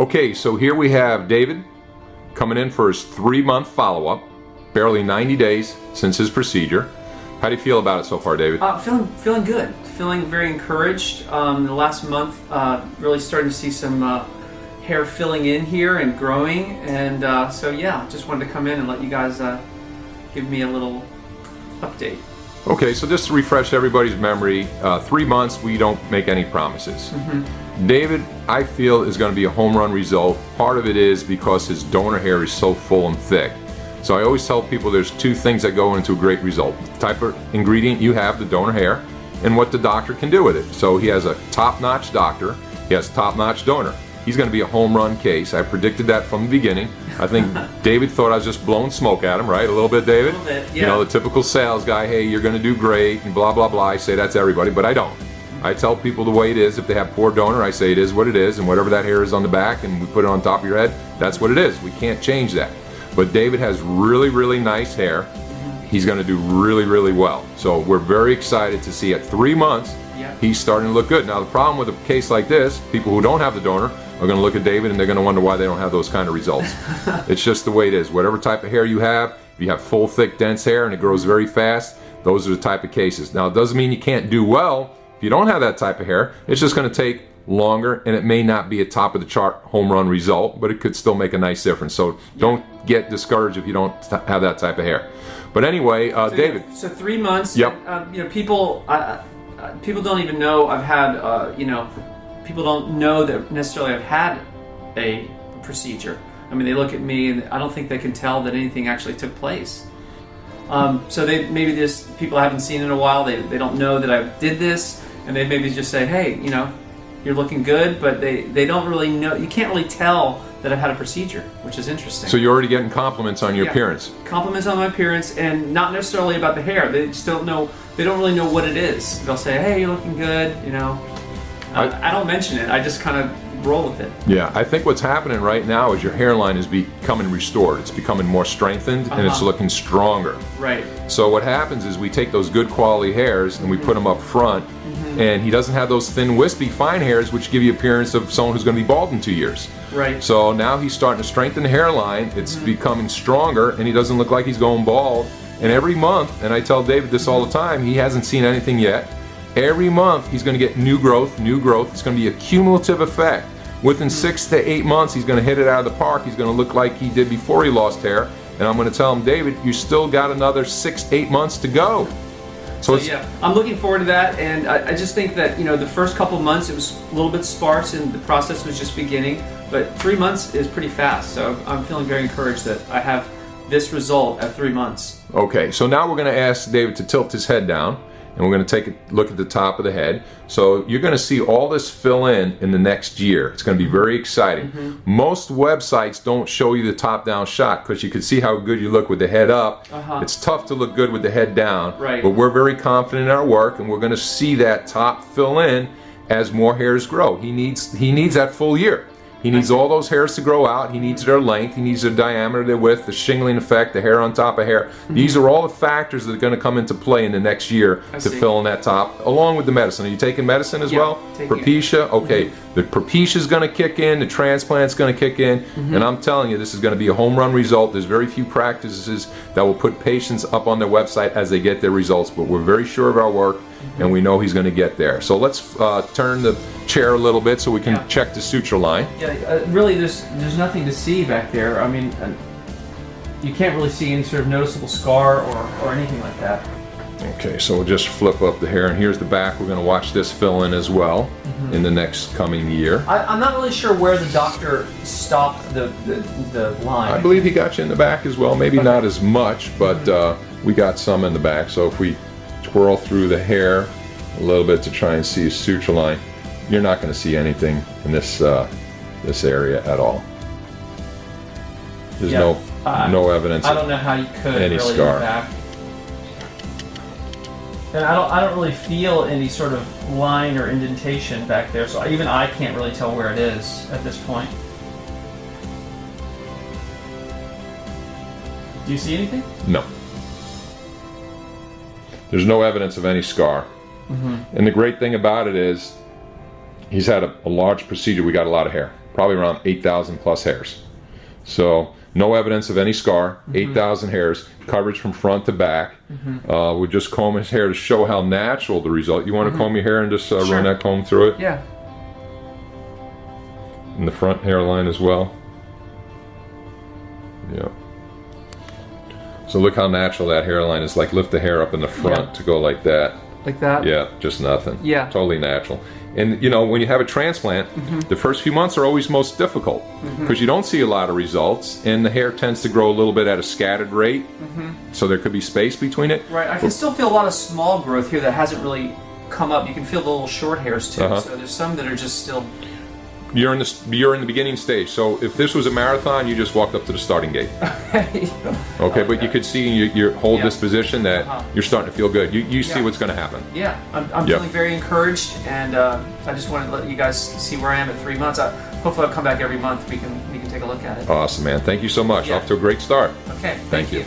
Okay, so here we have David coming in for his 3-month follow-up, barely 90 days since his procedure. How do you feel about it so far, David? Feeling good. Feeling very encouraged. The last month, really starting to see some hair filling in here and growing, and so yeah, just wanted to come in and let you guys give me a little update. Okay, so just to refresh everybody's memory, 3 months, we don't make any promises. David, I feel, is going to be a home run result. Part of it is because his donor hair is so full and thick. So I always tell people there's 2 things that go into a great result. The type of ingredient you have, the donor hair, and what the doctor can do with it. So he has a top-notch doctor, he has a top-notch donor. He's going to be a home run case. I predicted that from the beginning. I think David thought I was just blowing smoke at him, right? A little bit, David? A little bit, yeah. You know, the typical sales guy, hey, you're going to do great, and blah, blah, blah. I say that's everybody, but I don't. I tell people the way it is. If they have poor donor, I say it is what it is, and whatever that hair is on the back and we put it on top of your head, that's what it is. We can't change that. But David has really, really nice hair. He's going to do really, really well. So we're very excited to see at 3 months, he's starting to look good. Now the problem with a case like this, people who don't have the donor are going to look at David and they're going to wonder why they don't have those kind of results. It's just the way it is. Whatever type of hair you have, if you have full, thick, dense hair and it grows very fast, those are the type of cases. Now it doesn't mean you can't do well if you don't have that type of hair. It's just going to take longer, and it may not be a top of the chart home run result, but it could still make a nice difference. So don't get discouraged if you don't have that type of hair. But anyway, so, David. So 3 months. Yep. You know, people don't even know I've had. You know, people don't know that necessarily I've had a procedure. I mean, they look at me and I don't think they can tell that anything actually took place. So maybe people I haven't seen in a while. They don't know that I did this, and they maybe just say, hey, you know, you're looking good, but they don't really know. You can't really tell that I've had a procedure, which is interesting. So you're already getting compliments on your appearance. Compliments on my appearance, and not necessarily about the hair. They just don't know. They don't really know what it is. They'll say, "Hey, you're looking good," you know. I don't mention it. I just kind of roll with it. Yeah, I think what's happening right now is your hairline is becoming restored. It's becoming more strengthened, and it's looking stronger. Right. So what happens is we take those good quality hairs and we put them up front, and he doesn't have those thin, wispy, fine hairs which give you appearance of someone who's going to be bald in 2 years. Right. So now he's starting to strengthen the hairline. It's becoming stronger, and he doesn't look like he's going bald. And every month, and I tell David this all the time, he hasn't seen anything yet. Every month he's going to get new growth, new growth. It's going to be a cumulative effect. Within 6 to 8 months, he's going to hit it out of the park. He's going to look like he did before he lost hair. And I'm going to tell him, David, you still got another 6 to 8 months to go. So yeah, I'm looking forward to that, and I just think that, you know, the first couple months it was a little bit sparse and the process was just beginning, but 3 months is pretty fast. So I'm feeling very encouraged that I have this result at 3 months. Okay, so now we're going to ask David to tilt his head down, and we're going to take a look at the top of the head. So you're going to see all this fill in the next year. It's going to be very exciting. Most websites don't show you the top-down shot because you can see how good you look with the head up. It's tough to look good with the head down, right. But we're very confident in our work, and we're going to see that top fill in as more hairs grow. He needs that full year. He needs all those hairs to grow out. He needs their length. He needs their diameter, their width, the shingling effect, the hair on top of hair. These are all the factors that are going to come into play in the next year to fill in that top, along with the medicine. Are you taking medicine as well? Propecia? Okay. The Propecia is going to kick in. The Transplant's going to kick in. And I'm telling you, this is going to be a home run result. There's very few practices that will put patients up on their website as they get their results, but we're very sure of our work, and we know he's going to get there. So let's turn the chair a little bit so we can check the suture line. Yeah, really, there's nothing to see back there. I mean, you can't really see any sort of noticeable scar or anything like that. Okay, so we'll just flip up the hair, and here's the back. We're going to watch this fill in as well in the next coming year. I'm not really sure where the doctor stopped the line. I believe he got you in the back as well. Maybe not as much, but we got some in the back. So if we twirl through the hair a little bit to try and see a suture line, you're not going to see anything in this this area at all. There's no evidence. I don't know how you could any really scar. Back. And I don't really feel any sort of line or indentation back there, so even I can't really tell where it is at this point. Do you see anything? No. There's no evidence of any scar. And the great thing about it is he's had a large procedure. We got a lot of hair. probably around 8,000 plus hairs. So no evidence of any scar, 8,000 hairs, coverage from front to back. We just comb his hair to show how natural the result. You want to comb your hair and just run that comb through it? Yeah. And the front hairline as well. Yeah. So look how natural that hairline is. Like lift the hair up in the front to go like that. Like that? Yeah, just nothing. Yeah. Totally natural. And you know, when you have a transplant, the first few months are always most difficult because you don't see a lot of results and the hair tends to grow a little bit at a scattered rate. So there could be space between it. Right. I can still feel a lot of small growth here that hasn't really come up. You can feel the little short hairs too. So there's some that are just still... You're in the beginning stage. So if this was a marathon, you just walked up to the starting gate. Okay, but you could see in your whole disposition that you're starting to feel good. You see what's going to happen. Yeah, I'm feeling very encouraged, and I just wanted to let you guys see where I am at 3 months. Hopefully I'll come back every month. We can take a look at it. Awesome, man. Thank you so much. Off to a great start. Okay, Thank you.